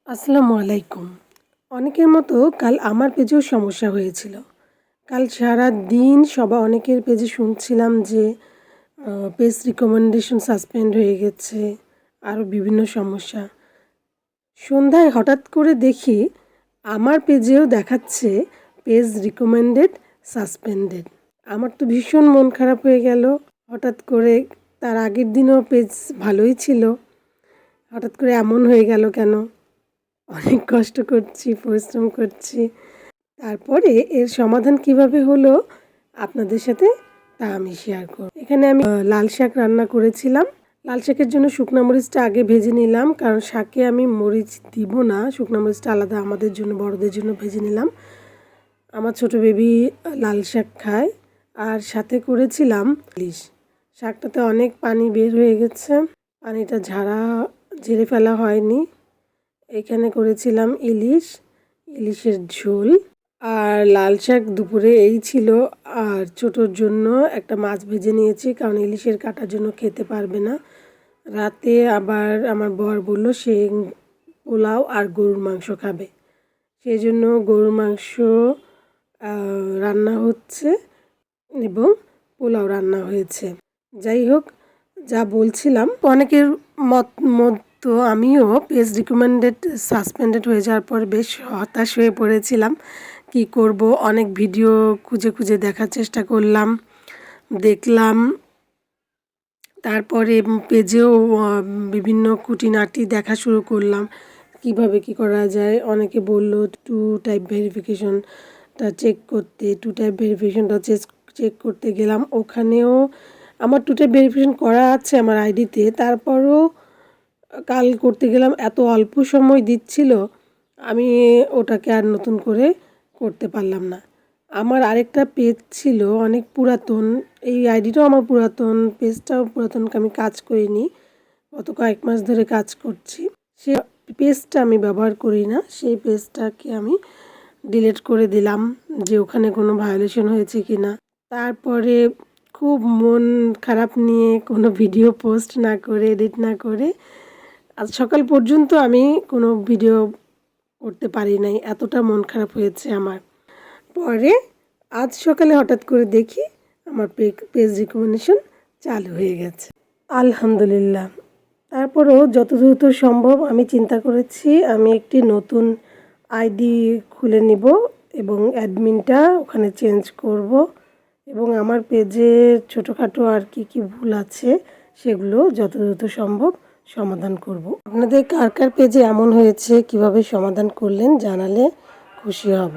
আসসালামু আলাইকুম। অনেকের মতো কাল আমার পেজেও সমস্যা হয়েছিল। কাল সারাদিন অনেকের পেজে শুনছিলাম যে পেজ রিকমেন্ডেশন সাসপেন্ড হয়ে গেছে, আরও বিভিন্ন সমস্যা। সন্ধ্যায় হঠাৎ করে দেখি আমার পেজেও দেখাচ্ছে পেজ রিকমেন্ডেড সাসপেন্ডেড। আমার তো ভীষণ মন খারাপ হয়ে গেল। হঠাৎ করে তার আগের দিনও পেজ ভালোই ছিল, হঠাৎ করে এমন হয়ে গেল কেন? অনেক কষ্ট করছি, পরিশ্রম করছি। তারপরে এর সমাধান কিভাবে হলো আপনাদের সাথে তা আমি শেয়ার করব। এখানে আমি লাল শাক রান্না করেছিলাম। লাল শাকের জন্য শুকনো মরিচটা আগে ভেজে নিলাম, কারণ শাকে আমি মরিচ দিব না। শুকনো মরিচটা আলাদা আমাদের জন্য, বড়দের জন্য ভেজে নিলাম। আমার ছোট বেবি লাল শাক খায়। আর সাথে করেছিলাম ইলিশ। শাকটাতে অনেক পানি বের হয়ে গেছে, পানিটা ঝেড়ে ফেলা হয়নি। এখানে করেছিলাম ইলিশের ঝোল। আর লাল শাক দুপুরে এই ছিল। আর ছোটোর জন্য একটা মাছ ভেজে নিয়েছি, কারণ ইলিশের কাটার জন্য খেতে পারবে না। রাতে আবার আমার বর বলল সে পোলাও আর গরুর মাংস খাবে, সেই জন্য গরুর মাংস রান্না হচ্ছে এবং পোলাও রান্না হয়েছে। যাই হোক, যা বলছিলাম, অনেকের মতো আমিও পেজ রিকমেন্ডেড সাসপেন্ডেড হয়ে যাওয়ার পর বেশ হতাশ হয়ে পড়েছিলাম। কি করব, অনেক ভিডিও খুঁজে খুঁজে দেখার চেষ্টা করলাম, দেখলাম। তারপরে পেজেও বিভিন্ন খুঁটিনাটি দেখা শুরু করলাম, কিভাবে কি করা যায়। অনেকে বলল টু টাইপ ভেরিফিকেশনটা চেক করতে গেলাম। ওখানেও আমার টু টাইপ ভেরিফিকেশন করা আছে আমার আইডিতে, তারপরও কাল করতে গেলাম, এত অল্প সময় দিচ্ছিল, আমি ওটাকে আর নতুন করে করতে পারলাম না। আমার আরেকটা পেজ ছিল অনেক পুরাতন, এই আইডিটাও আমার পুরাতন, পেজটাও পুরাতন, আমি কাজ করিনি, গত কয়েক মাস ধরে কাজ করছি। সে পেজটা আমি ব্যবহার করি না, সেই পেজটাকে আমি ডিলিট করে দিলাম যে ওখানে কোনো ভায়োলেশন হয়েছে কি না। তারপরে খুব মন খারাপ নিয়ে কোনো ভিডিও পোস্ট না করে, এডিট না করে আজ সকাল পর্যন্ত আমি কোনো ভিডিও করতে পারি নাই, এতটা মন খারাপ হয়েছে আমার। পরে আজ সকালে হঠাৎ করে দেখি আমার পেজ রিকমেন্ডেশন চালু হয়ে গেছে, আলহামদুলিল্লাহ। তারপরেও যত দ্রুত সম্ভব আমি চিন্তা করেছি আমি একটি নতুন আইডি খুলে নিব এবং অ্যাডমিনটা ওখানে চেঞ্জ করব এবং আমার পেজের ছোটোখাটো আর কি ভুল আছে সেগুলো যত দ্রুত সম্ভব সমাধান করব। আপনাদের কার কার পেজে এমন হয়েছে, কিভাবে সমাধান করলেন জানালে খুশি হব।